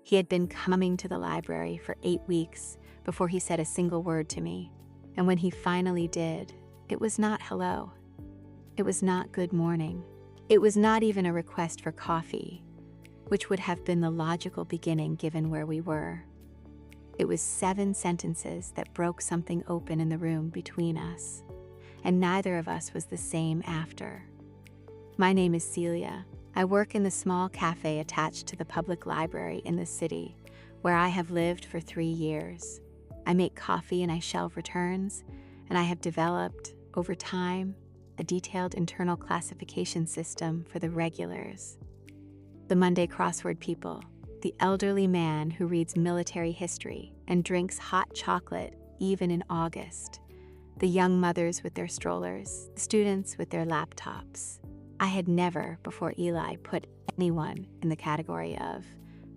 He had been coming to the library for 8 weeks before he said a single word to me, and when he finally did, it was not hello. It was not good morning. It was not even a request for coffee, which would have been the logical beginning given where we were. It was 7 sentences that broke something open in the room between us, and neither of us was the same after. My name is Celia. I work in the small café attached to the public library in the city, where I have lived for 3 years. I make coffee and I shelve returns, and I have developed, over time, a detailed internal classification system for the regulars. The Monday crossword people, the elderly man who reads military history and drinks hot chocolate even in August, the young mothers with their strollers, the students with their laptops. I had never, before Eli, put anyone in the category of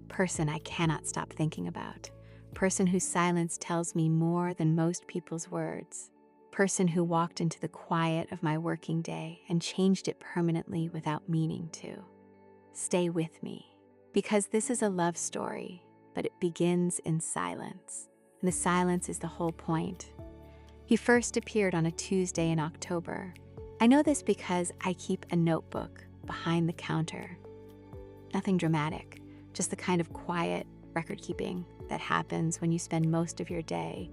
person I cannot stop thinking about, person whose silence tells me more than most people's words, person who walked into the quiet of my working day and changed it permanently without meaning to. Stay with me, because this is a love story, but it begins in silence, and the silence is the whole point. He first appeared on a Tuesday in October. I know this because I keep a notebook behind the counter. Nothing dramatic, just the kind of quiet record-keeping that happens when you spend most of your day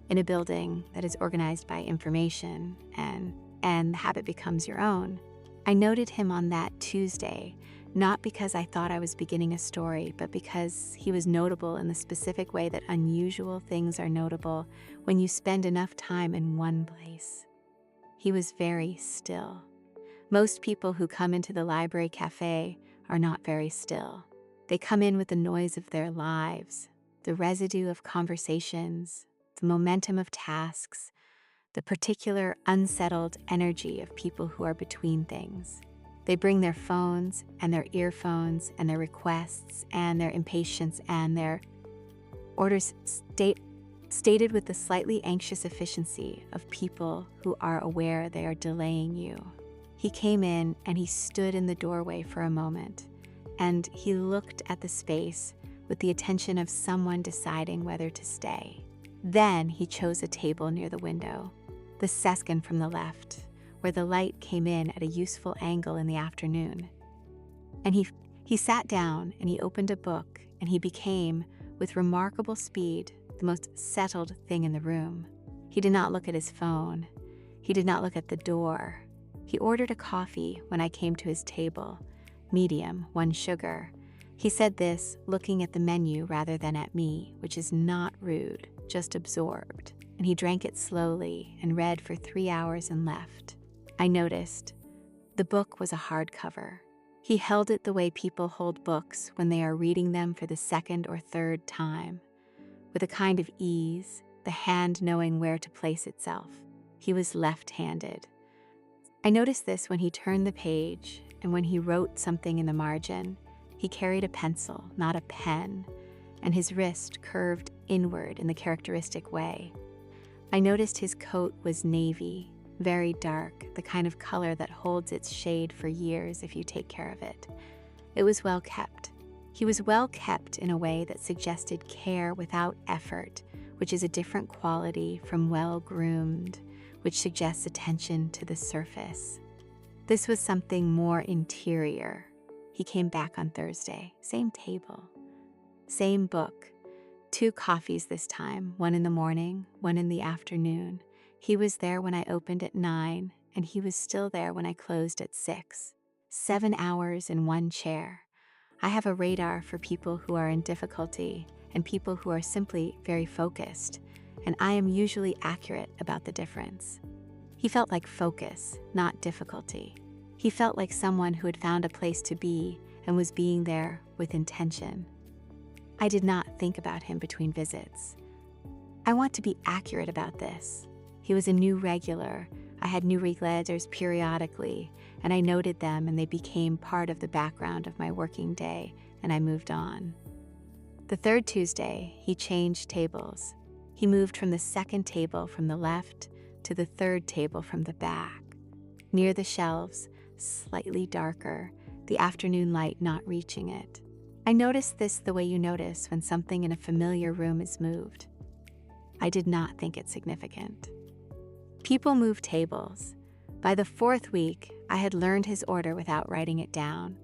in a building that is organized by information and the habit becomes your own. I noted him on that Tuesday, not because I thought I was beginning a story, but because he was notable in the specific way that unusual things are notable when you spend enough time in one place. He was very still. Most people who come into the library cafe are not very still. They come in with the noise of their lives, the residue of conversations, the momentum of tasks, the particular unsettled energy of people who are between things. They bring their phones and their earphones and their requests and their impatience and their orders stated with the slightly anxious efficiency of people who are aware they are delaying you. He came in and he stood in the doorway for a moment, and he looked at the space with the attention of someone deciding whether to stay. Then he chose a table near the window, the second from the left, where the light came in at a useful angle in the afternoon. And he sat down and he opened a book, and he became, with remarkable speed, the most settled thing in the room. He did not look at his phone. He did not look at the door. He ordered a coffee when I came to his table, medium, 1 sugar. He said this, looking at the menu rather than at me, which is not rude, just absorbed. And he drank it slowly and read for 3 hours and left. I noticed. The book was a hardcover. He held it the way people hold books when they are reading them for the 2nd or 3rd time, with a kind of ease, the hand knowing where to place itself. He was left-handed. I noticed this when he turned the page, and when he wrote something in the margin, he carried a pencil, not a pen, and his wrist curved inward in the characteristic way. I noticed his coat was navy, very dark, the kind of color that holds its shade for years if you take care of it. It was well kept. He was well kept in a way that suggested care without effort, which is a different quality from well-groomed, which suggests attention to the surface. This was something more interior. He came back on Thursday, same table, same book, 2 coffees this time, 1 in the morning, 1 in the afternoon. He was there when I opened at 9, and he was still there when I closed at 6. 7 hours in 1 chair. I have a radar for people who are in difficulty and people who are simply very focused, and I am usually accurate about the difference. He felt like focus, not difficulty. He felt like someone who had found a place to be and was being there with intention. I did not think about him between visits. I want to be accurate about this. He was a new regular. I had new regulars periodically, and I noted them, and they became part of the background of my working day, and I moved on. The 3rd Tuesday, he changed tables. He moved from the 2nd table from the left to the 3rd table from the back. Near the shelves, slightly darker, the afternoon light not reaching it. I noticed this the way you notice when something in a familiar room is moved. I did not think it significant. People move tables. By the 4th week, I had learned his order without writing it down.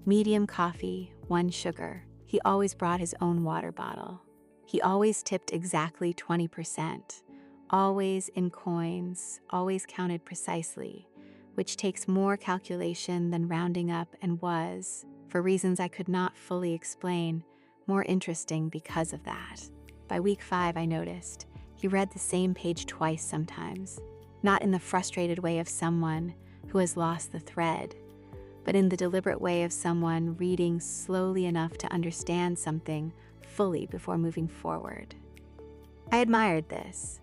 Medium coffee, 1 sugar. He always brought his own water bottle. He always tipped exactly 20%. Always in coins, always counted precisely, which takes more calculation than rounding up and was, for reasons I could not fully explain, more interesting because of that. By week 5, I noticed he read the same page twice sometimes, not in the frustrated way of someone who has lost the thread, but in the deliberate way of someone reading slowly enough to understand something fully before moving forward. I admired this.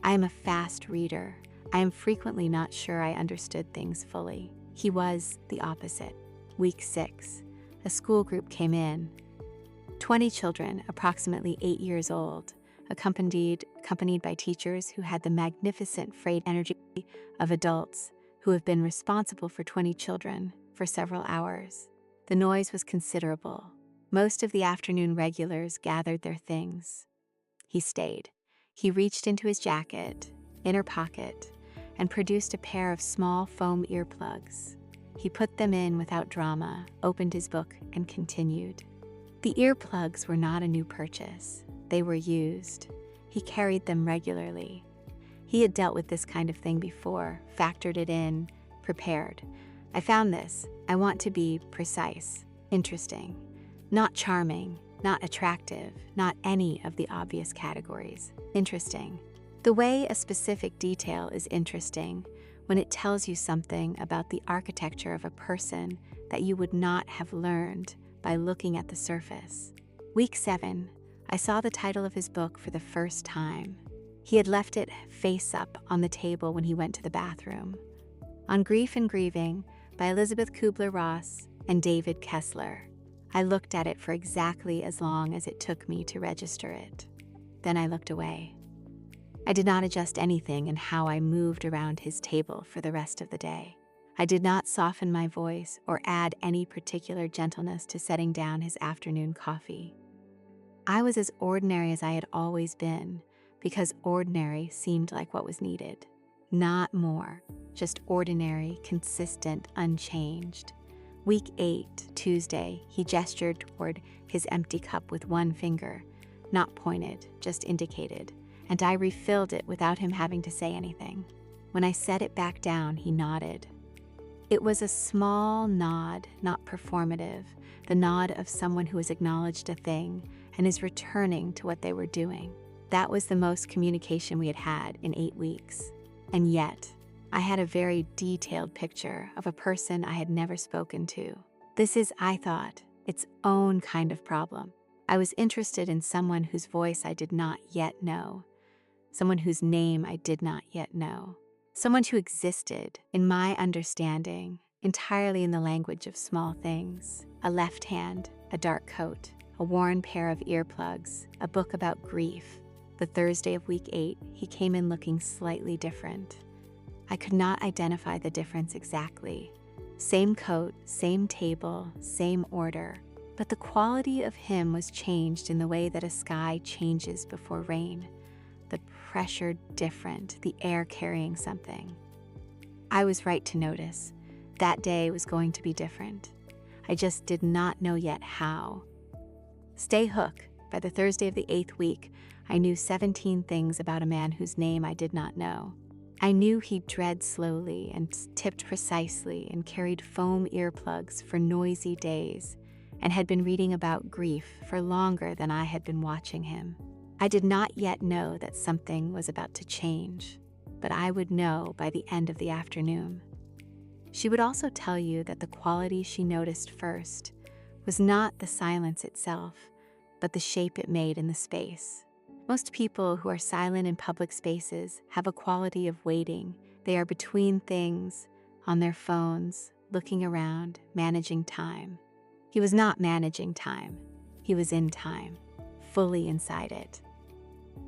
I am a fast reader. I am frequently not sure I understood things fully. He was the opposite. Week 6, a school group came in. 20 children, approximately 8 years old, accompanied by teachers who had the magnificent frayed energy of adults who have been responsible for 20 children for several hours. The noise was considerable. Most of the afternoon regulars gathered their things. He stayed. He reached into his jacket, inner pocket, and produced a pair of small foam earplugs. He put them in without drama, opened his book, and continued. The earplugs were not a new purchase. They were used. He carried them regularly. He had dealt with this kind of thing before, factored it in, prepared. I found this. I want to be precise, interesting, not charming, not attractive, not any of the obvious categories. Interesting. The way a specific detail is interesting when it tells you something about the architecture of a person that you would not have learned by looking at the surface. Week 7, I saw the title of his book for the first time. He had left it face up on the table when he went to the bathroom. On Grief and Grieving by Elizabeth Kubler-Ross and David Kessler. I looked at it for exactly as long as it took me to register it. Then I looked away. I did not adjust anything in how I moved around his table for the rest of the day. I did not soften my voice or add any particular gentleness to setting down his afternoon coffee. I was as ordinary as I had always been, because ordinary seemed like what was needed. Not more, just ordinary, consistent, unchanged. Week 8, Tuesday, he gestured toward his empty cup with one finger, not pointed, just indicated, and I refilled it without him having to say anything. When I set it back down, he nodded. It was a small nod, not performative, the nod of someone who has acknowledged a thing and is returning to what they were doing. That was the most communication we had had in 8 weeks. And yet, I had a very detailed picture of a person I had never spoken to. This is, I thought, its own kind of problem. I was interested in someone whose voice I did not yet know, someone whose name I did not yet know, someone who existed, in my understanding, entirely in the language of small things. A left hand, a dark coat, a worn pair of earplugs, a book about grief. The Thursday of week 8, he came in looking slightly different. I could not identify the difference exactly. Same coat, same table, same order, but the quality of him was changed in the way that a sky changes before rain. The pressure different, the air carrying something. I was right to notice. That day was going to be different. I just did not know yet how. Stay hook. By the Thursday of the 8th week, I knew 17 things about a man whose name I did not know. I knew he dread slowly and tipped precisely and carried foam earplugs for noisy days and had been reading about grief for longer than I had been watching him. I did not yet know that something was about to change, but I would know by the end of the afternoon. She would also tell you that the quality she noticed first was not the silence itself, but the shape it made in the space. Most people who are silent in public spaces have a quality of waiting. They are between things, on their phones, looking around, managing time. He was not managing time. He was in time, fully inside it.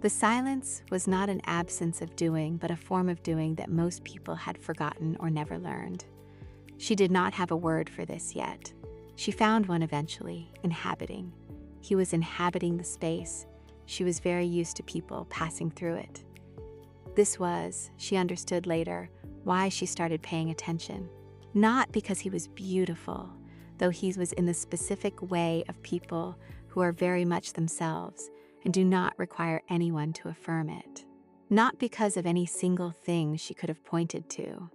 The silence was not an absence of doing, but a form of doing that most people had forgotten or never learned. She did not have a word for this yet. She found one eventually, inhabiting. He was inhabiting the space. She was very used to people passing through it. This was, she understood later, why she started paying attention. Not because he was beautiful, though he was in the specific way of people who are very much themselves and do not require anyone to affirm it. Not because of any single thing she could have pointed to,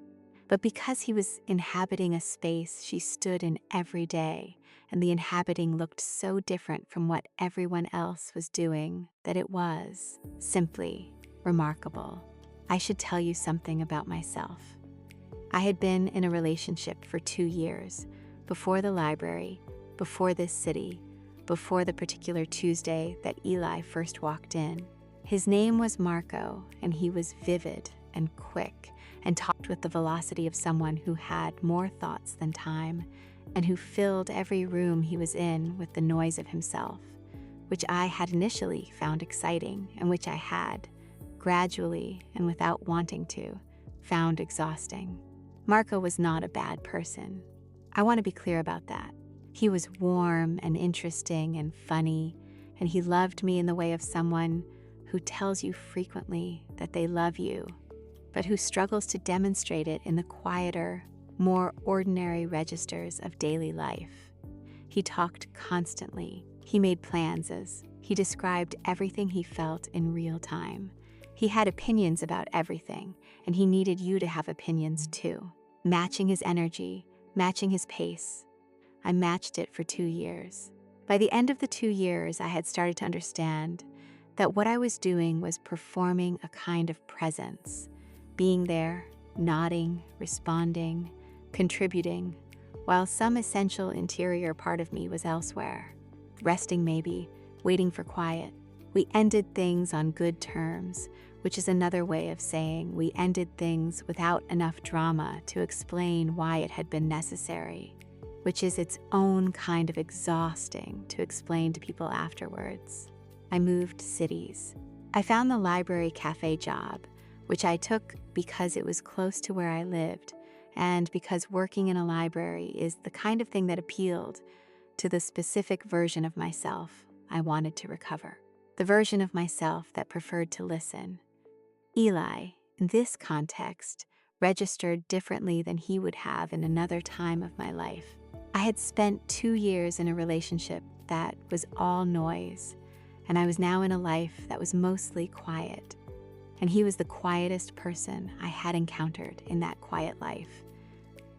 but because he was inhabiting a space she stood in every day, and the inhabiting looked so different from what everyone else was doing that it was simply remarkable. I should tell you something about myself. I had been in a relationship for 2 years, before the library, before this city, before the particular Tuesday that Eli first walked in. His name was Marco, and he was vivid and quick, and talked with the velocity of someone who had more thoughts than time, and who filled every room he was in with the noise of himself, which I had initially found exciting, and which I had, gradually and without wanting to, found exhausting. Marco was not a bad person. I want to be clear about that. He was warm and interesting and funny, and he loved me in the way of someone who tells you frequently that they love you, but who struggles to demonstrate it in the quieter, more ordinary registers of daily life. He talked constantly. He made plans as he described everything he felt in real time. He had opinions about everything, and he needed you to have opinions too. Matching his energy, matching his pace. I matched it for 2 years. By the end of the 2 years, I had started to understand that what I was doing was performing a kind of presence, being there, nodding, responding, contributing, while some essential interior part of me was elsewhere, resting maybe, waiting for quiet. We ended things on good terms, which is another way of saying we ended things without enough drama to explain why it had been necessary, which is its own kind of exhausting to explain to people afterwards. I moved cities. I found the library café job, which I took because it was close to where I lived, and because working in a library is the kind of thing that appealed to the specific version of myself I wanted to recover. The version of myself that preferred to listen. Eli, in this context, registered differently than he would have in another time of my life. I had spent 2 years in a relationship that was all noise, and I was now in a life that was mostly quiet. And he was the quietest person I had encountered in that quiet life.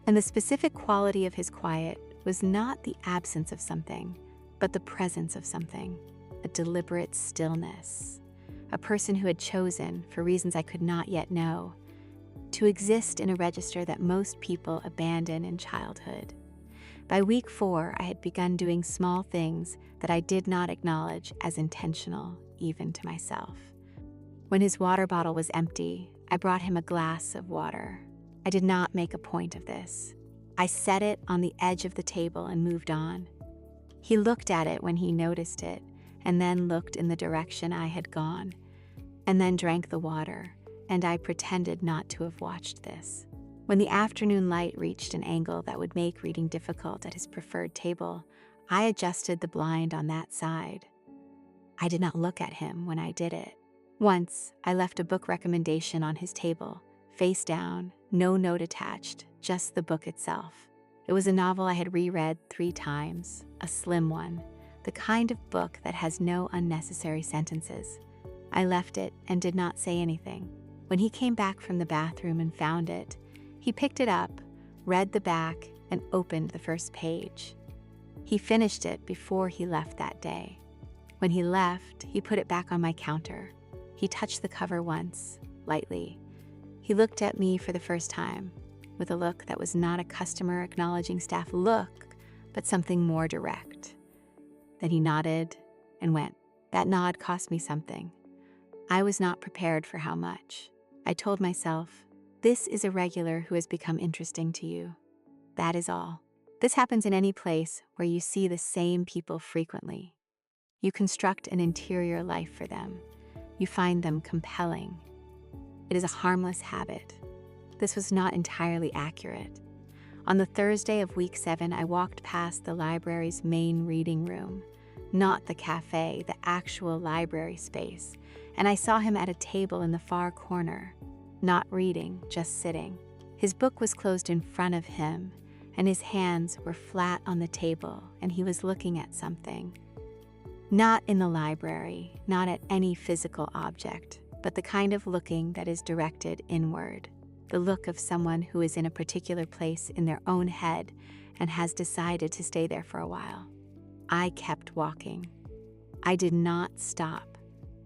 And the specific quality of his quiet was not the absence of something, but the presence of something, a deliberate stillness. A person who had chosen, for reasons I could not yet know, to exist in a register that most people abandon in childhood. By week 4, I had begun doing small things that I did not acknowledge as intentional, even to myself. When his water bottle was empty, I brought him a glass of water. I did not make a point of this. I set it on the edge of the table and moved on. He looked at it when he noticed it, and then looked in the direction I had gone, and then drank the water, and I pretended not to have watched this. When the afternoon light reached an angle that would make reading difficult at his preferred table, I adjusted the blind on that side. I did not look at him when I did it. Once, I left a book recommendation on his table, face down, no note attached, just the book itself. It was a novel I had reread 3 times, a slim one, the kind of book that has no unnecessary sentences. I left it and did not say anything. When he came back from the bathroom and found it, he picked it up, read the back, and opened the first page. He finished it before he left that day. When he left, he put it back on my counter. He touched the cover once, lightly. He looked at me for the first time, with a look that was not a customer acknowledging staff look, but something more direct. Then he nodded and went. That nod cost me something. I was not prepared for how much. I told myself, this is a regular who has become interesting to you. That is all. This happens in any place where you see the same people frequently. You construct an interior life for them. You find them compelling. It is a harmless habit. This was not entirely accurate. On the Thursday of week 7, I walked past the library's main reading room, not the café, the actual library space, and I saw him at a table in the far corner, not reading, just sitting. His book was closed in front of him, and his hands were flat on the table, and he was looking at something. Not in the library, not at any physical object, but the kind of looking that is directed inward. The look of someone who is in a particular place in their own head and has decided to stay there for a while. I kept walking. I did not stop,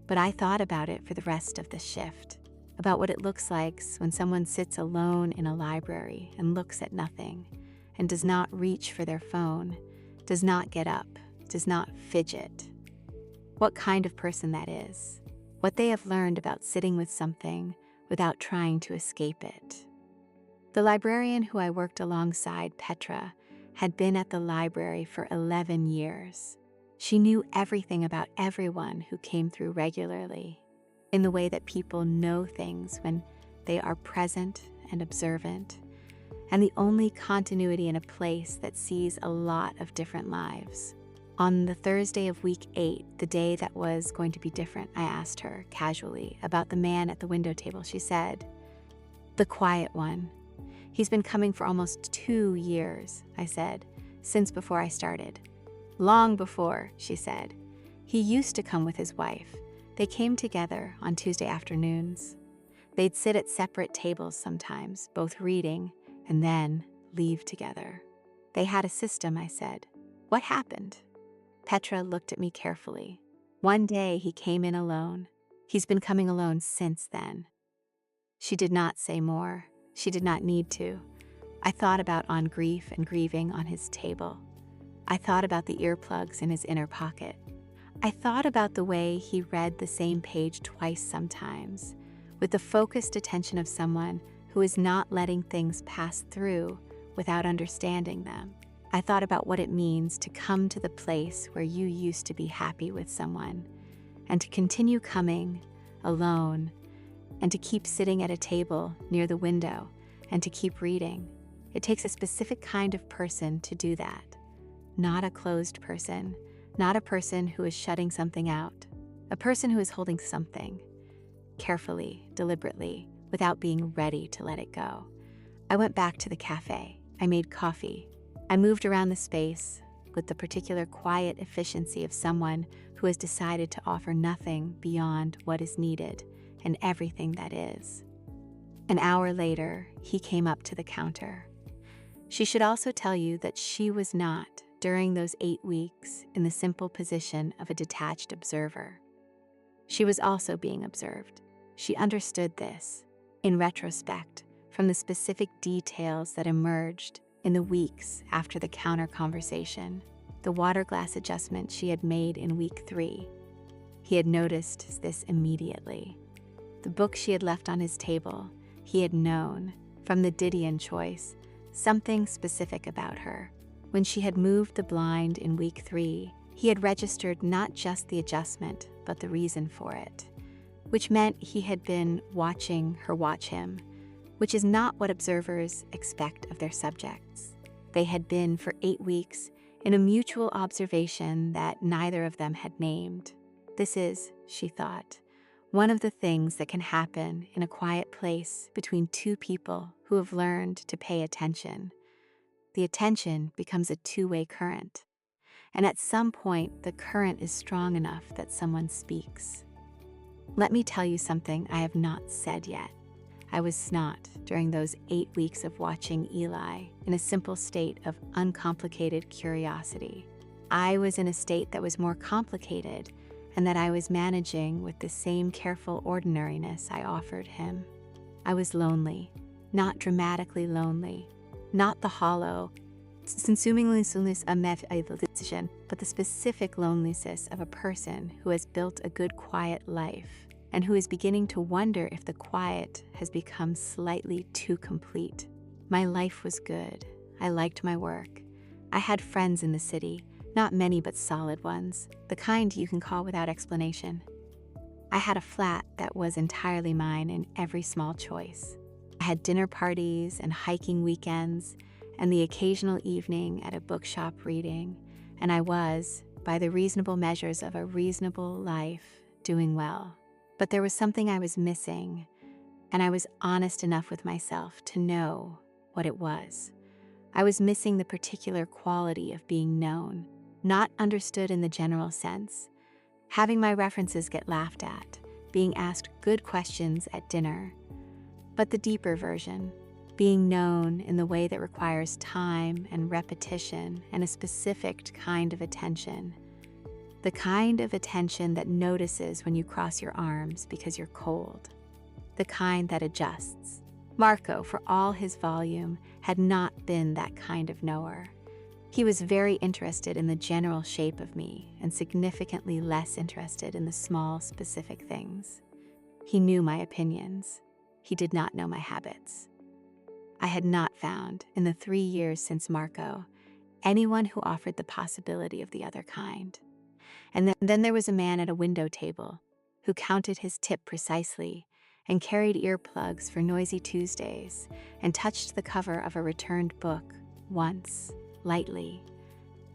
but I thought about it for the rest of the shift, about what it looks like when someone sits alone in a library and looks at nothing, and does not reach for their phone, does not get up, does not fidget. What kind of person that is, what they have learned about sitting with something without trying to escape it. The librarian who I worked alongside, Petra, had been at the library for 11 years. She knew everything about everyone who came through regularly, in the way that people know things when they are present and observant, and the only continuity in a place that sees a lot of different lives. On the Thursday of week 8, the day that was going to be different, I asked her, casually, about the man at the window table. She said, "The quiet one. He's been coming for almost 2 years," I said, "since before I started." "Long before," she said. "He used to come with his wife. They came together on Tuesday afternoons. They'd sit at separate tables sometimes, both reading, and then leave together. They had a system," I said. "What happened?" Petra looked at me carefully. "One day he came in alone. He's been coming alone since then." She did not say more. She did not need to. I thought about On Grief and Grieving on his table. I thought about the earplugs in his inner pocket. I thought about the way he read the same page twice sometimes, with the focused attention of someone who is not letting things pass through without understanding them. I thought about what it means to come to the place where you used to be happy with someone, and to continue coming alone, and to keep sitting at a table near the window, and to keep reading. It takes a specific kind of person to do that. Not a closed person, not a person who is shutting something out, a person who is holding something, carefully, deliberately, without being ready to let it go. I went back to the cafe. I made coffee. I moved around the space with the particular quiet efficiency of someone who has decided to offer nothing beyond what is needed and everything that is. An hour later, he came up to the counter. She should also tell you that she was not, during those 8 weeks, in the simple position of a detached observer. She was also being observed. She understood this, in retrospect, from the specific details that emerged in the weeks after the counter conversation, the water glass adjustment she had made in week 3. He had noticed this immediately. The book she had left on his table, he had known, from the Didion choice, something specific about her. When she had moved the blind in week 3, he had registered not just the adjustment, but the reason for it, which meant he had been watching her watch him, which is not what observers expect of their subjects. They had been for 8 weeks in a mutual observation that neither of them had named. This is, she thought, one of the things that can happen in a quiet place between 2 people who have learned to pay attention. The attention becomes a 2-way current, and at some point the current is strong enough that someone speaks. Let me tell you something I have not said yet. I was not, during those 8 weeks of watching Eli, in a simple state of uncomplicated curiosity. I was in a state that was more complicated, and that I was managing with the same careful ordinariness I offered him. I was lonely, not dramatically lonely, not the hollow, consumingly decision, but the specific loneliness of a person who has built a good quiet life, and who is beginning to wonder if the quiet has become slightly too complete. My life was good. I liked my work. I had friends in the city, not many but solid ones, the kind you can call without explanation. I had a flat that was entirely mine in every small choice. I had dinner parties and hiking weekends, and the occasional evening at a bookshop reading, and I was, by the reasonable measures of a reasonable life, doing well. But there was something I was missing, and I was honest enough with myself to know what it was. I was missing the particular quality of being known, not understood in the general sense, having my references get laughed at, being asked good questions at dinner, but the deeper version, being known in the way that requires time and repetition and a specific kind of attention. The kind of attention that notices when you cross your arms because you're cold. The kind that adjusts. Marco, for all his volume, had not been that kind of knower. He was very interested in the general shape of me and significantly less interested in the small, specific things. He knew my opinions. He did not know my habits. I had not found, in the 3 years since Marco, anyone who offered the possibility of the other kind. And then there was a man at a window table who counted his tip precisely and carried earplugs for noisy Tuesdays and touched the cover of a returned book once, lightly,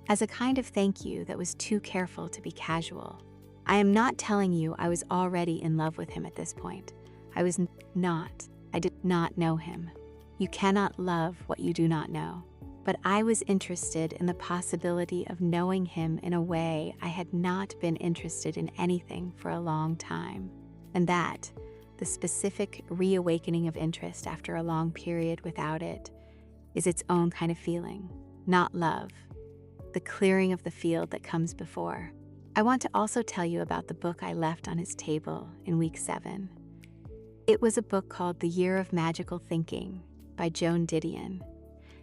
as a kind of thank you that was too careful to be casual. I am not telling you I was already in love with him at this point. I was not. I did not know him. You cannot love what you do not know. But I was interested in the possibility of knowing him in a way I had not been interested in anything for a long time. And that, the specific reawakening of interest after a long period without it, is its own kind of feeling, not love, the clearing of the field that comes before. I want to also tell you about the book I left on his table in week 7. It was a book called The Year of Magical Thinking by Joan Didion.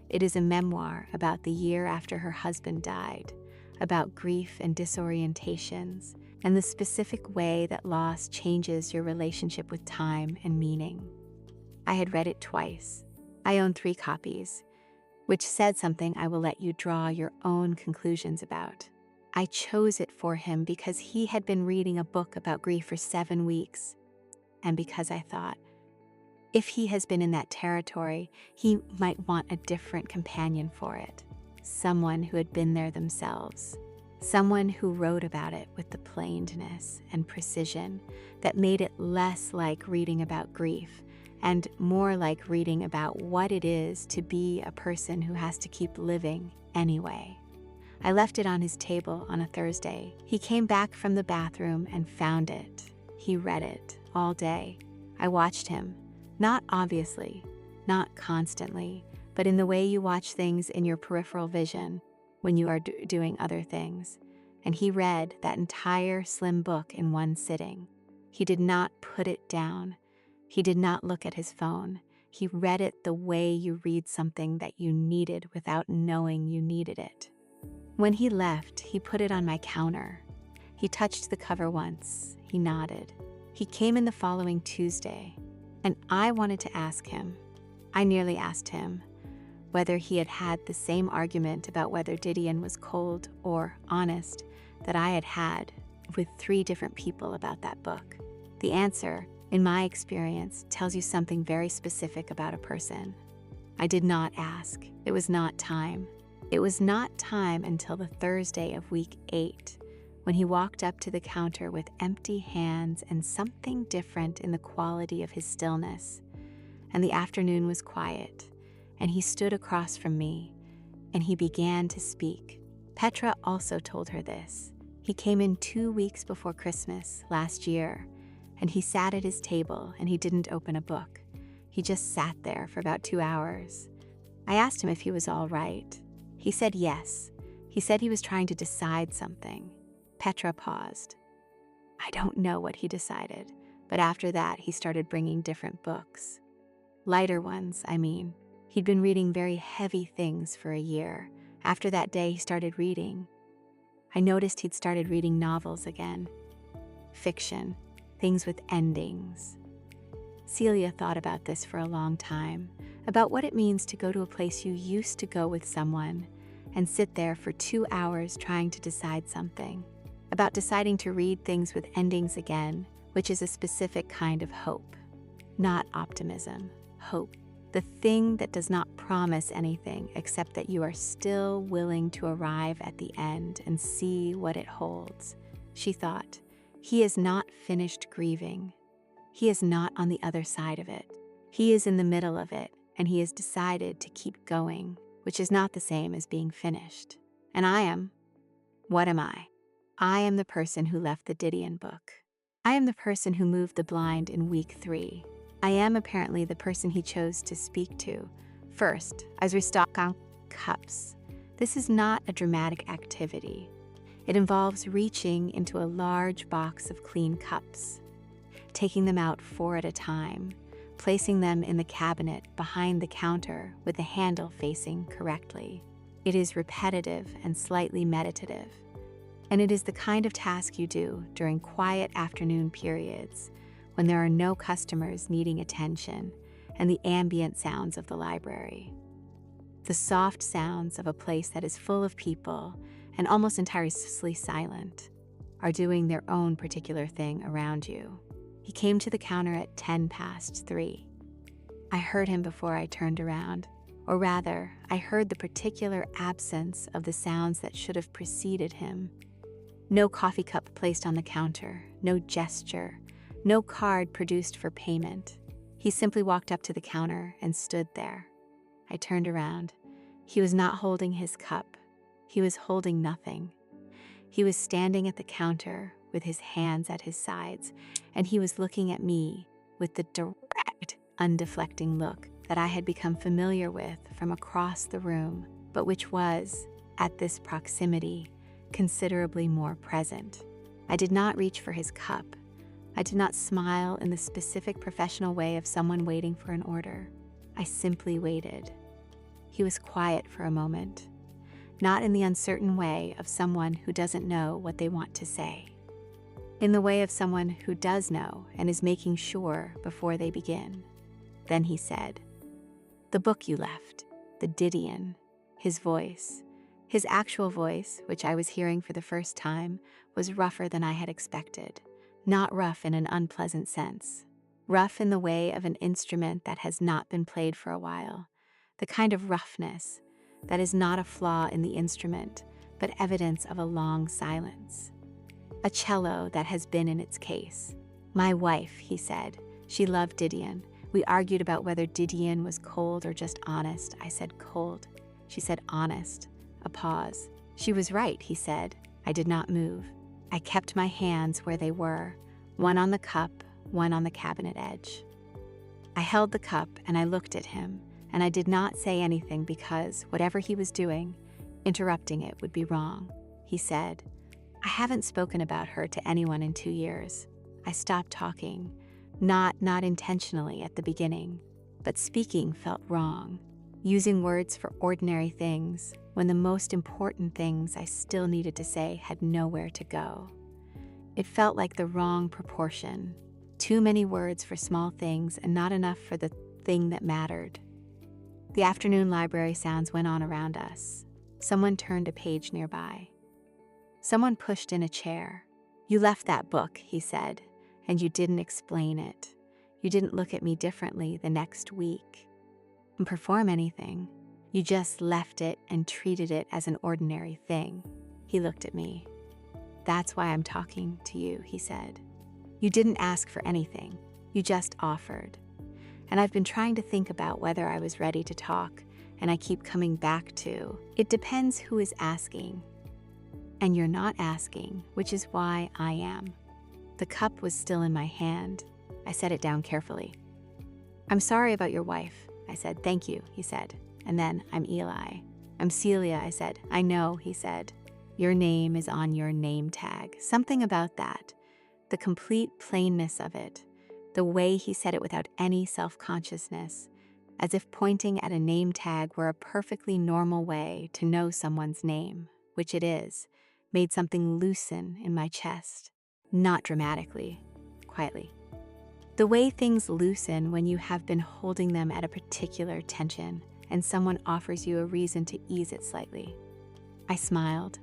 It is a memoir about the year after her husband died, about grief and disorientations, and the specific way that loss changes your relationship with time and meaning. I had read it twice. I own 3 copies, which said something I will let you draw your own conclusions about. I chose it for him because he had been reading a book about grief for 7 weeks, and because I thought, if he has been in that territory, he might want a different companion for it. Someone who had been there themselves. Someone who wrote about it with the plainness and precision that made it less like reading about grief and more like reading about what it is to be a person who has to keep living anyway. I left it on his table on a Thursday. He came back from the bathroom and found it. He read it all day. I watched him. Not obviously, not constantly, but in the way you watch things in your peripheral vision when you are doing other things. And he read that entire slim book in one sitting. He did not put it down. He did not look at his phone. He read it the way you read something that you needed without knowing you needed it. When he left, he put it on my counter. He touched the cover once. He nodded. He came in the following Tuesday. And I wanted to ask him, I nearly asked him, whether he had had the same argument about whether Didion was cold or honest that I had had with 3 different people about that book. The answer, in my experience, tells you something very specific about a person. I did not ask. It was not time. It was not time until the Thursday of week 8, when he walked up to the counter with empty hands and something different in the quality of his stillness. And the afternoon was quiet, and he stood across from me, and he began to speak. Petra also told her this. He came in 2 weeks before Christmas last year, and he sat at his table, and he didn't open a book. He just sat there for about 2 hours. I asked him if he was all right. He said yes. He said he was trying to decide something. Petra paused. I don't know what he decided, but after that he started bringing different books. Lighter ones, I mean. He'd been reading very heavy things for a year. After that day he started reading. I noticed he'd started reading novels again. Fiction, things with endings. Celia thought about this for a long time, about what it means to go to a place you used to go with someone and sit there for 2 hours trying to decide something. About deciding to read things with endings again, which is a specific kind of hope. Not optimism, hope. The thing that does not promise anything except that you are still willing to arrive at the end and see what it holds. She thought, he is not finished grieving. He is not on the other side of it. He is in the middle of it, and he has decided to keep going, which is not the same as being finished. And I am. What am I? I am the person who left the Didion book. I am the person who moved the blind in week 3. I am apparently the person he chose to speak to. First, as we stock on cups, this is not a dramatic activity. It involves reaching into a large box of clean cups, taking them out 4 at a time, placing them in the cabinet behind the counter with the handle facing correctly. It is repetitive and slightly meditative, and it is the kind of task you do during quiet afternoon periods when there are no customers needing attention and the ambient sounds of the library. The soft sounds of a place that is full of people and almost entirely silent are doing their own particular thing around you. He came to the counter at 3:10. I heard him before I turned around, or rather, I heard the particular absence of the sounds that should have preceded him. No coffee cup placed on the counter, no gesture, no card produced for payment. He simply walked up to the counter and stood there. I turned around. He was not holding his cup. He was holding nothing. He was standing at the counter with his hands at his sides, and he was looking at me with the direct, undeflecting look that I had become familiar with from across the room, but which was, at this proximity, considerably more present. I did not reach for his cup. I did not smile in the specific professional way of someone waiting for an order. I simply waited. He was quiet for a moment, not in the uncertain way of someone who doesn't know what they want to say, in the way of someone who does know and is making sure before they begin. Then he said, "The book you left, the Didion." His voice, his actual voice, which I was hearing for the first time, was rougher than I had expected. Not rough in an unpleasant sense. Rough in the way of an instrument that has not been played for a while. The kind of roughness that is not a flaw in the instrument, but evidence of a long silence. A cello that has been in its case. "My wife," he said. "She loved Didion. We argued about whether Didion was cold or just honest." I said cold. She said honest. A pause. "She was right," he said. I did not move. I kept my hands where they were, one on the cup, one on the cabinet edge. I held the cup and I looked at him, and I did not say anything because, whatever he was doing, interrupting it would be wrong. He said, "I haven't spoken about her to anyone in 2 years." I stopped talking, not intentionally at the beginning, but speaking felt wrong. Using words for ordinary things when the most important things I still needed to say had nowhere to go. It felt like the wrong proportion. Too many words for small things and not enough for the thing that mattered. The afternoon library sounds went on around us. Someone turned a page nearby. Someone pushed in a chair. "You left that book," he said, "and you didn't explain it. You didn't look at me differently the next week and perform anything. You just left it and treated it as an ordinary thing." He looked at me. "That's why I'm talking to you," he said. "You didn't ask for anything. You just offered. And I've been trying to think about whether I was ready to talk, and I keep coming back to, it depends who is asking. And you're not asking, which is why I am." The cup was still in my hand. I set it down carefully. "I'm sorry about your wife," I said. "Thank you," he said. And then, "I'm Eli." "I'm Celia," I said. "I know," he said. "Your name is on your name tag." Something about that. The complete plainness of it. The way he said it without any self-consciousness, as if pointing at a name tag were a perfectly normal way to know someone's name, which it is, made something loosen in my chest. Not dramatically, quietly. The way things loosen when you have been holding them at a particular tension and someone offers you a reason to ease it slightly. I smiled.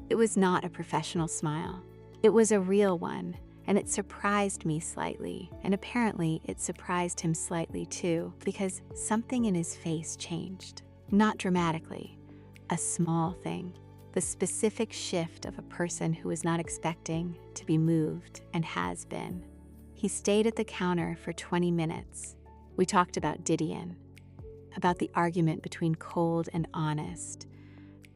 It was not a professional smile. It was a real one, And it surprised me slightly, and apparently it surprised him slightly too, because something in his face changed. Not dramatically, a small thing. The specific shift of a person who is not expecting to be moved and has been. He stayed at the counter for 20 minutes. We talked about Didion, about the argument between cold and honest,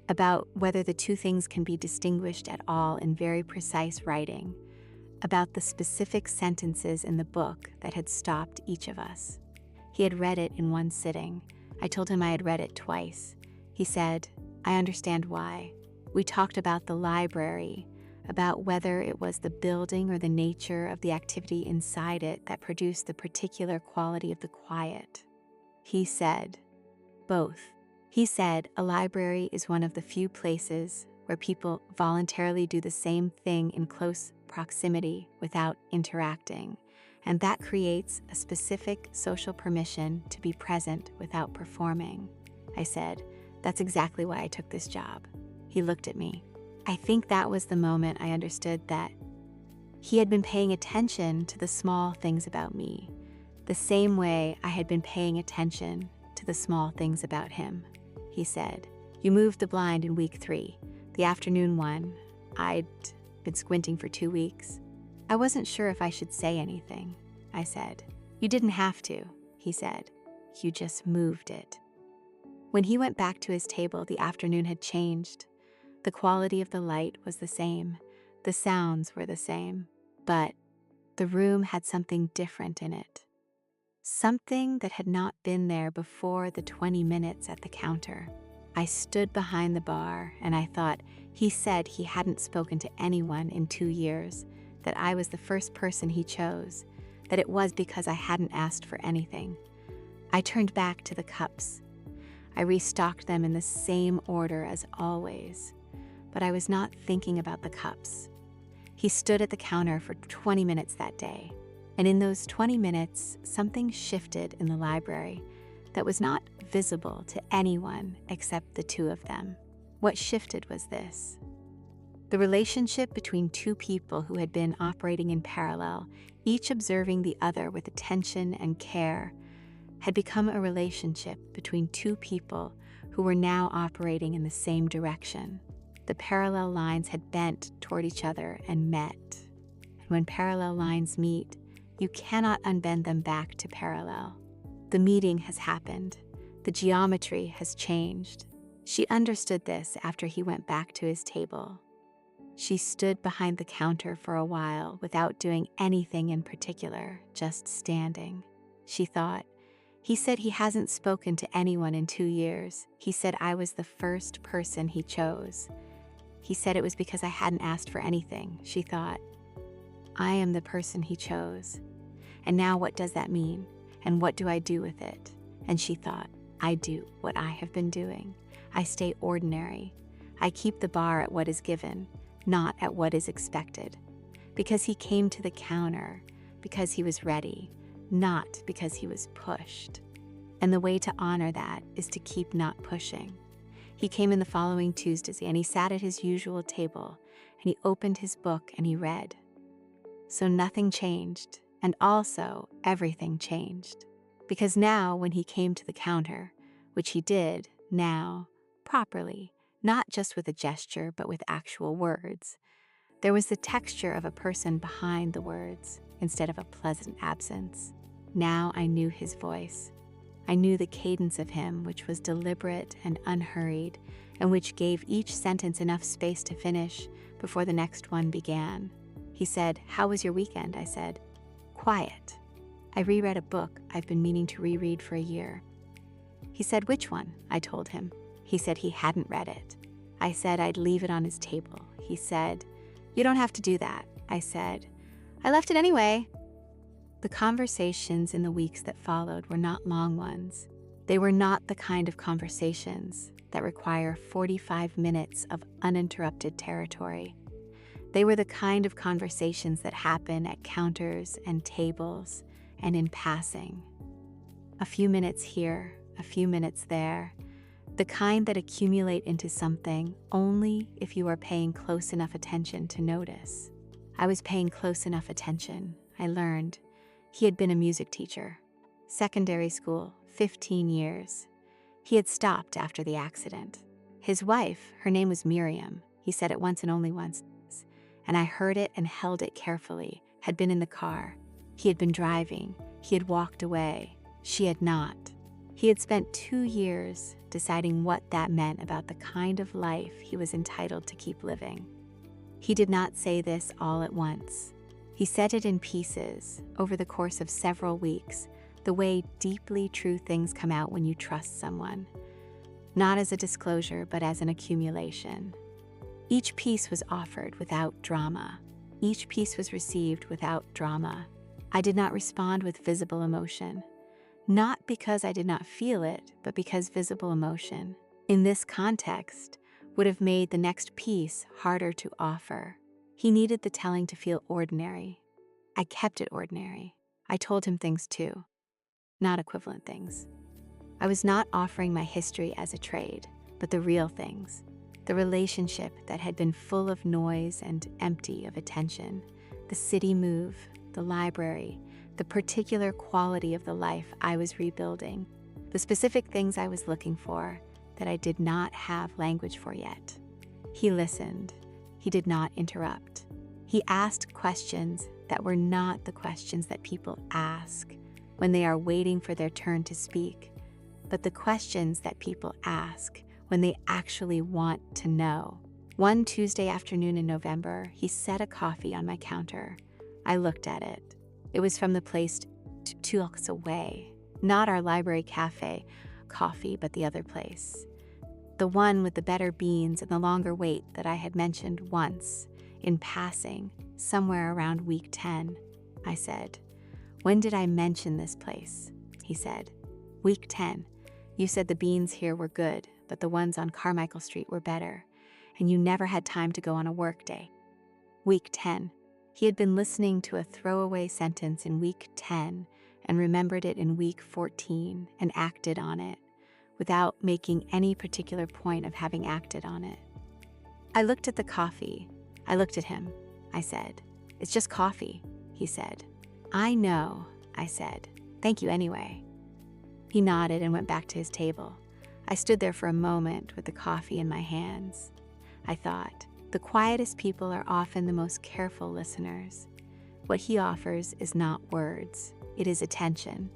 about whether the two things can be distinguished at all in very precise writing, about the specific sentences in the book that had stopped each of us. He had read it in one sitting. I told him I had read it twice. He said, "I understand why." We talked about the library, about whether it was the building or the nature of the activity inside it that produced the particular quality of the quiet. He said, both. He said a library is one of the few places where people voluntarily do the same thing in close proximity without interacting, and that creates a specific social permission to be present without performing. I said, "That's exactly why I took this job." He looked at me. I think that was the moment I understood that he had been paying attention to the small things about me, the same way I had been paying attention to the small things about him. He said, "You moved the blind in week 3, the afternoon one. I'd been squinting for 2 weeks. I wasn't sure if I should say anything." I said, "You didn't have to," he said. "You just moved it." When he went back to his table, the afternoon had changed. The quality of the light was the same. The sounds were the same. But the room had something different in it. Something that had not been there before the 20 minutes at the counter. I stood behind the bar and I thought, he said he hadn't spoken to anyone in 2 years, that I was the first person he chose, that it was because I hadn't asked for anything. I turned back to the cups. I restocked them in the same order as always, but I was not thinking about the cups. He stood at the counter for 20 minutes that day, and in those 20 minutes, something shifted in the library that was not visible to anyone except the two of them. What shifted was this. The relationship between two people who had been operating in parallel, each observing the other with attention and care, had become a relationship between two people who were now operating in the same direction. The parallel lines had bent toward each other and met. And when parallel lines meet, you cannot unbend them back to parallel. The meeting has happened. The geometry has changed. She understood this after he went back to his table. She stood behind the counter for a while without doing anything in particular, just standing. She thought, he said he hasn't spoken to anyone in 2 years. He said I was the first person he chose. He said it was because I hadn't asked for anything. She thought, I am the person he chose. And now what does that mean? And what do I do with it? And she thought, I do what I have been doing. I stay ordinary. I keep the bar at what is given, not at what is expected. Because he came to the counter, because he was ready, not because he was pushed. And the way to honor that is to keep not pushing. He came in the following Tuesday and he sat at his usual table and he opened his book and he read. So nothing changed, and also everything changed. Because now when he came to the counter, which he did now, properly, not just with a gesture but with actual words, there was the texture of a person behind the words instead of a pleasant absence. Now I knew his voice. I knew the cadence of him, which was deliberate and unhurried, and which gave each sentence enough space to finish before the next one began. He said, "How was your weekend?" I said, "Quiet. I reread a book I've been meaning to reread for a year." He said, "Which one?" I told him. He said he hadn't read it. I said I'd leave it on his table. He said, "You don't have to do that." I said, "I left it anyway." The conversations in the weeks that followed were not long ones. They were not the kind of conversations that require 45 minutes of uninterrupted territory. They were the kind of conversations that happen at counters and tables and in passing. A few minutes here, a few minutes there, the kind that accumulate into something only if you are paying close enough attention to notice. I was paying close enough attention. I learned he had been a music teacher. Secondary school, 15 years. He had stopped after the accident. His wife, her name was Miriam, he said it once and only once, and I heard it and held it carefully, had been in the car. He had been driving. He had walked away. She had not. He had spent 2 years deciding what that meant about the kind of life he was entitled to keep living. He did not say this all at once. He said it in pieces over the course of several weeks, the way deeply true things come out when you trust someone. Not as a disclosure, but as an accumulation. Each piece was offered without drama. Each piece was received without drama. I did not respond with visible emotion. Not because I did not feel it, but because visible emotion, in this context, would have made the next piece harder to offer. He needed the telling to feel ordinary. I kept it ordinary. I told him things too, not equivalent things. I was not offering my history as a trade, but the real things. The relationship that had been full of noise and empty of attention. The city move, the library, the particular quality of the life I was rebuilding. The specific things I was looking for that I did not have language for yet. He listened. He did not interrupt. He asked questions that were not the questions that people ask when they are waiting for their turn to speak, but the questions that people ask when they actually want to know. One Tuesday afternoon in November, he set a coffee on my counter. I looked at it. It was from the place 2 blocks away, not our library cafe coffee, but the other place. The one with the better beans and the longer wait that I had mentioned once, in passing, somewhere around week 10. I said, "When did I mention this place?" He said, "Week 10. You said the beans here were good, but the ones on Carmichael Street were better, and you never had time to go on a work day." Week 10. He had been listening to a throwaway sentence in week 10 and remembered it in week 14 and acted on it, without making any particular point of having acted on it. I looked at the coffee. I looked at him. I said, "It's just coffee," he said. "I know," I said. "Thank you anyway." He nodded and went back to his table. I stood there for a moment with the coffee in my hands. I thought, the quietest people are often the most careful listeners. What he offers is not words, it is attention.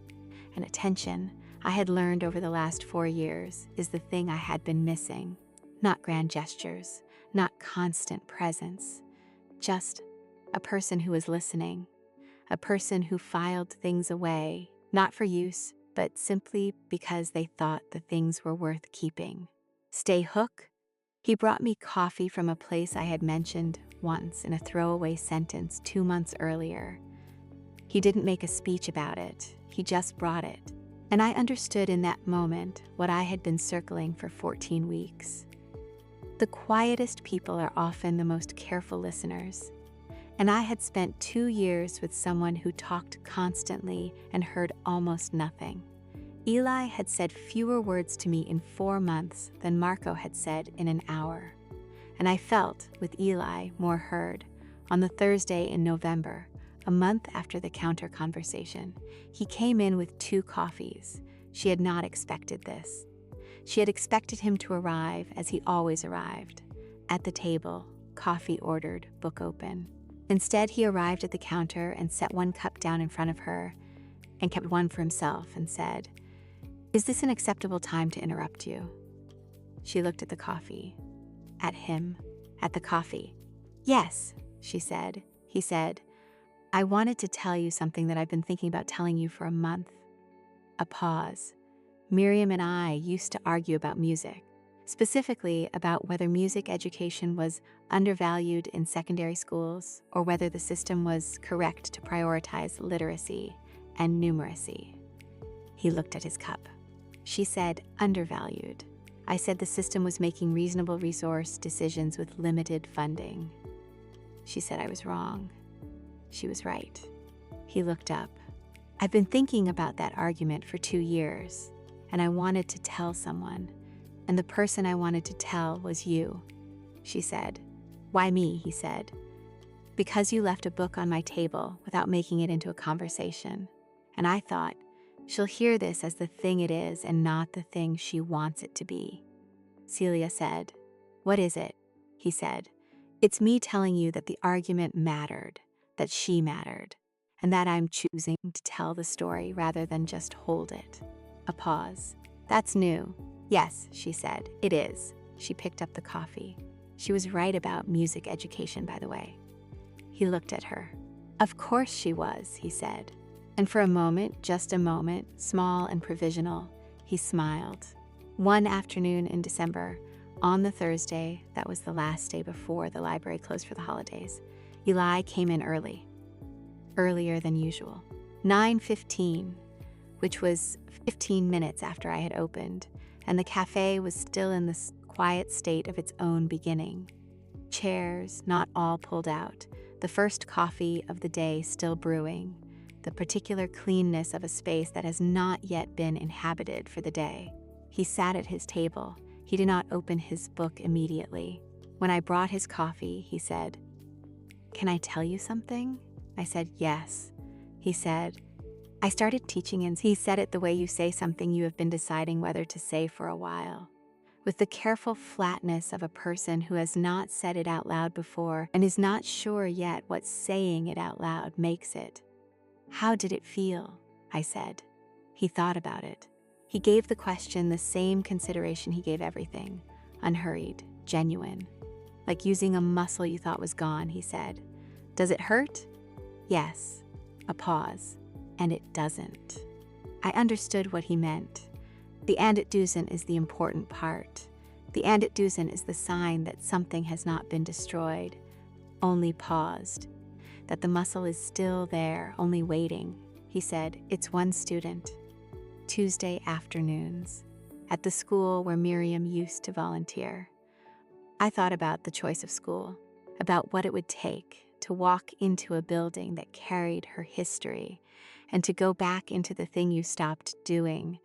And attention, I had learned over the last 4 years, is the thing I had been missing. Not grand gestures, not constant presence, just a person who was listening, a person who filed things away, not for use, but simply because they thought the things were worth keeping. Stay hook? He brought me coffee from a place I had mentioned once in a throwaway sentence 2 months earlier. He didn't make a speech about it, he just brought it. And I understood in that moment what I had been circling for 14 weeks. The quietest people are often the most careful listeners. And I had spent 2 years with someone who talked constantly and heard almost nothing. Eli had said fewer words to me in 4 months than Marco had said in an hour. And I felt, with Eli, more heard. On the Thursday in November, a month after the counter conversation, he came in with 2 coffees. She had not expected this. She had expected him to arrive as he always arrived, at the table, coffee ordered, book open. Instead, he arrived at the counter and set 1 cup down in front of her and kept 1 for himself and said, "Is this an acceptable time to interrupt you?" She looked at the coffee, at him, at the coffee. "Yes," she said. He said, "I wanted to tell you something that I've been thinking about telling you for a month." A pause. Miriam and I used to argue about music, specifically about whether music education was undervalued in secondary schools or whether the system was correct to prioritize literacy and numeracy. He looked at his cup. She said undervalued. I said the system was making reasonable resource decisions with limited funding. She said I was wrong. She was right. He looked up. I've been thinking about that argument for 2 years, and I wanted to tell someone, and the person I wanted to tell was you. She said, "Why me?" he said. Because you left a book on my table without making it into a conversation. And I thought, she'll hear this as the thing it is and not the thing she wants it to be. Celia said, "What is it?" He said, "It's me telling you that the argument mattered, that she mattered, and that I'm choosing to tell the story rather than just hold it." A pause. "That's new." "Yes," she said, "it is." She picked up the coffee. She was right about music education, by the way. He looked at her. "Of course she was," he said. And for a moment, just a moment, small and provisional, he smiled. One afternoon in December, on the Thursday that was the last day before the library closed for the holidays, Eli came in earlier than usual. 9:15, which was 15 minutes after I had opened, and the café was still in the quiet state of its own beginning. Chairs, not all pulled out, the first coffee of the day still brewing, the particular cleanness of a space that has not yet been inhabited for the day. He sat at his table. He did not open his book immediately. When I brought his coffee, he said, "Can I tell you something?" I said, "Yes." He said, "I started teaching," and he said it the way you say something you have been deciding whether to say for a while, with the careful flatness of a person who has not said it out loud before and is not sure yet what saying it out loud makes it. "How did it feel?" I said. He thought about it. He gave the question the same consideration he gave everything, unhurried, genuine. Like using a muscle you thought was gone, he said, "Does it hurt?" "Yes." A pause. "And it doesn't." I understood what he meant. The "and it doesn't" is the important part. The "and it doesn't" is the sign that something has not been destroyed, only paused, that the muscle is still there, only waiting. He said, "It's one student. Tuesday afternoons, at the school where Miriam used to volunteer." I thought about the choice of school, about what it would take to walk into a building that carried her history and to go back into the thing you stopped doing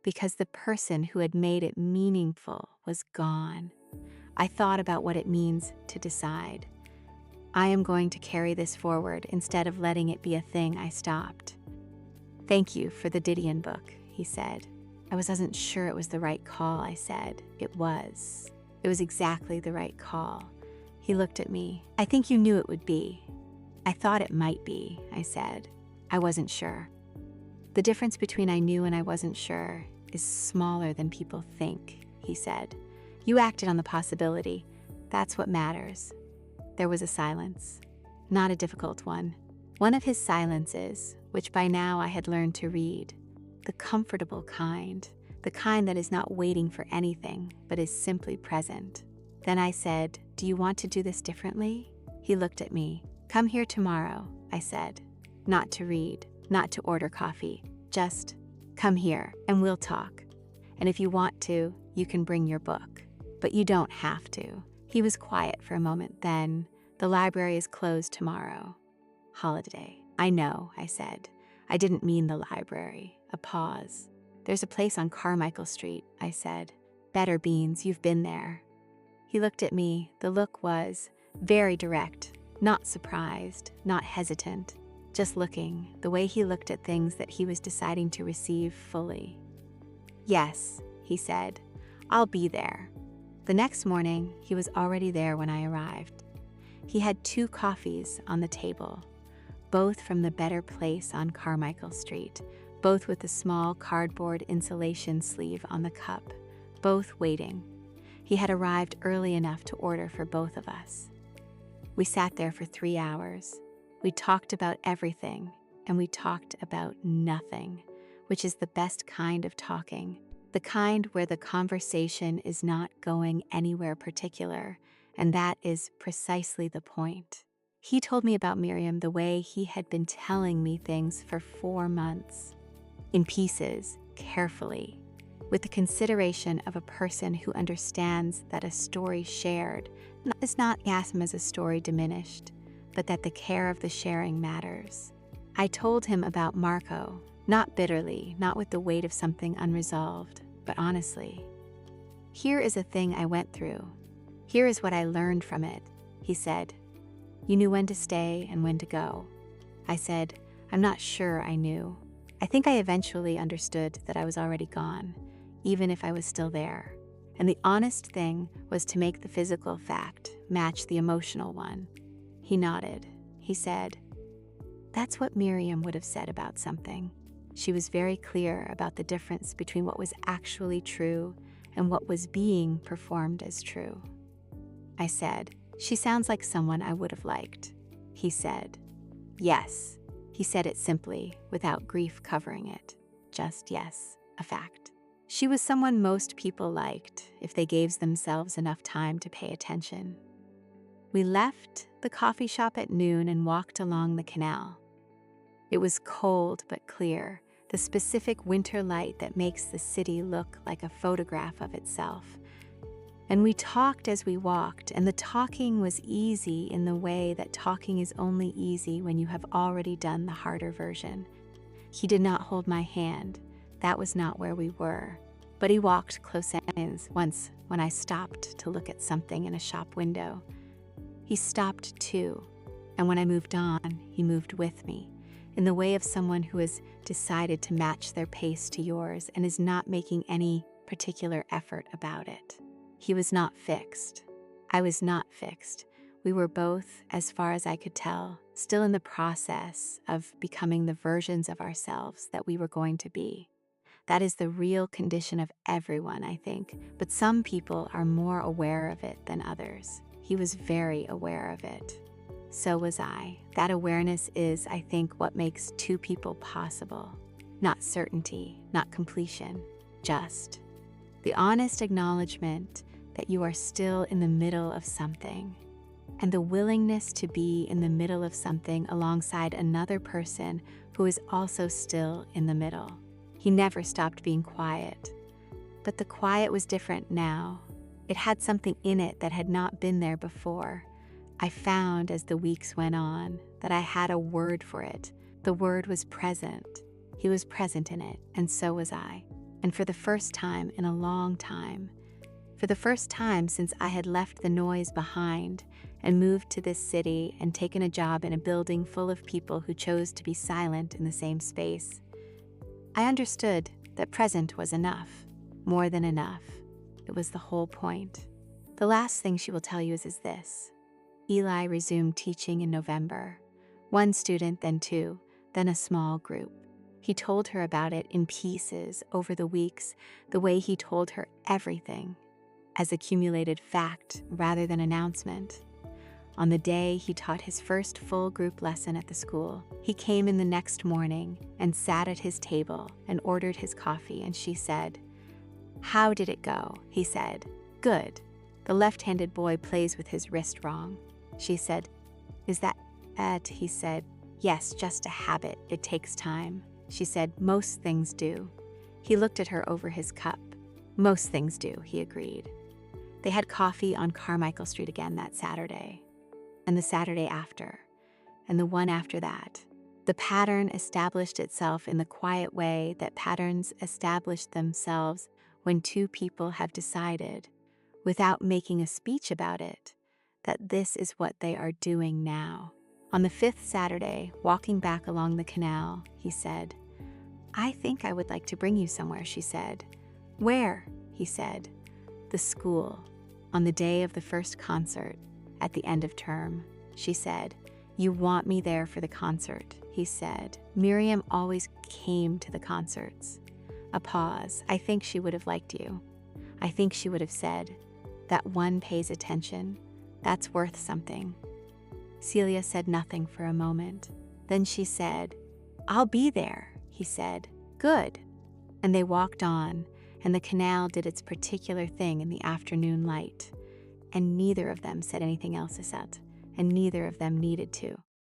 because the person who had made it meaningful was gone. I thought about what it means to decide. I am going to carry this forward instead of letting it be a thing I stopped. "Thank you for the Didion book," he said. I wasn't sure it was the right call, I said. It was. It was exactly the right call. He looked at me. "I think you knew it would be." "I thought it might be," I said. I wasn't sure. The difference between I knew and I wasn't sure is smaller than people think, he said. "You acted on the possibility. That's what matters." There was a silence. Not a difficult one. One of his silences, which by now I had learned to read. The comfortable kind. The kind that is not waiting for anything, but is simply present. Then I said, "Do you want to do this differently?" He looked at me. "Come here tomorrow," I said. Not to read, not to order coffee. Just come here and we'll talk. And if you want to, you can bring your book. But you don't have to. He was quiet for a moment. Then, "The library is closed tomorrow." "Holiday." "I know," I said. I didn't mean the library. A pause. "There's a place on Carmichael Street," I said. "Better Beans, you've been there." He looked at me. The look was very direct, not surprised, not hesitant, just looking, the way he looked at things that he was deciding to receive fully. "Yes," he said, "I'll be there." The next morning, he was already there when I arrived. He had 2 coffees on the table, both from the Better Place on Carmichael Street, both with a small cardboard insulation sleeve on the cup, both waiting. He had arrived early enough to order for both of us. We sat there for 3 hours. We talked about everything, and we talked about nothing, which is the best kind of talking, the kind where the conversation is not going anywhere particular, and that is precisely the point. He told me about Miriam the way he had been telling me things for 4 months, in pieces, carefully, with the consideration of a person who understands that a story shared is not assumed as a story diminished, but that the care of the sharing matters. I told him about Marco, not bitterly, not with the weight of something unresolved, but honestly. "Here is a thing I went through. Here is what I learned from it," he said. You knew when to stay and when to go. I said, I'm not sure I knew. I think I eventually understood that I was already gone, even if I was still there. And the honest thing was to make the physical fact match the emotional one. He nodded. He said, that's what Miriam would have said about something. She was very clear about the difference between what was actually true and what was being performed as true. I said, she sounds like someone I would have liked. He said, yes. He said it simply, without grief covering it. Just yes, a fact. She was someone most people liked if they gave themselves enough time to pay attention. We left the coffee shop at noon and walked along the canal. It was cold but clear, the specific winter light that makes the city look like a photograph of itself. And we talked as we walked, and the talking was easy in the way that talking is only easy when you have already done the harder version. He did not hold my hand. That was not where we were. But he walked close in once when I stopped to look at something in a shop window. He stopped too, and when I moved on, he moved with me, in the way of someone who has decided to match their pace to yours and is not making any particular effort about it. He was not fixed. I was not fixed. We were both, as far as I could tell, still in the process of becoming the versions of ourselves that we were going to be. That is the real condition of everyone, I think, but some people are more aware of it than others. He was very aware of it. So was I. That awareness is, I think, what makes two people possible. Not certainty, not completion, just the honest acknowledgement that you are still in the middle of something, and the willingness to be in the middle of something alongside another person who is also still in the middle. He never stopped being quiet, but the quiet was different now. It had something in it that had not been there before. I found as the weeks went on that I had a word for it. The word was present. He was present in it, and so was I. And for the first time in a long time, for the first time since I had left the noise behind and moved to this city and taken a job in a building full of people who chose to be silent in the same space, I understood that present was enough, more than enough. It was the whole point. The last thing she will tell you is this. Eli resumed teaching in November. One student, then two, then a small group. He told her about it in pieces over the weeks, the way he told her everything, as accumulated fact rather than announcement. On the day he taught his first full group lesson at the school, he came in the next morning and sat at his table and ordered his coffee, and she said, "How did it go?" He said, "Good. The left-handed boy plays with his wrist wrong." She said, "Is that it?" He said, "Yes, just a habit. It takes time." She said, "Most things do." He looked at her over his cup. "Most things do," he agreed. They had coffee on Carmichael Street again that Saturday, and the Saturday after, and the one after that. The pattern established itself in the quiet way that patterns establish themselves when two people have decided, without making a speech about it, that this is what they are doing now. On the fifth Saturday, walking back along the canal, he said, "I think I would like to bring you somewhere," she said. "Where?" he said. "The school. On the day of the first concert, at the end of term." She said, "You want me there for the concert," he said. "Miriam always came to the concerts." A pause. "I think she would have liked you. I think she would have said, that one pays attention. That's worth something." Celia said nothing for a moment. Then she said, "I'll be there," he said. "Good." And they walked on, and the canal did its particular thing in the afternoon light. And neither of them said anything else, and neither of them needed to.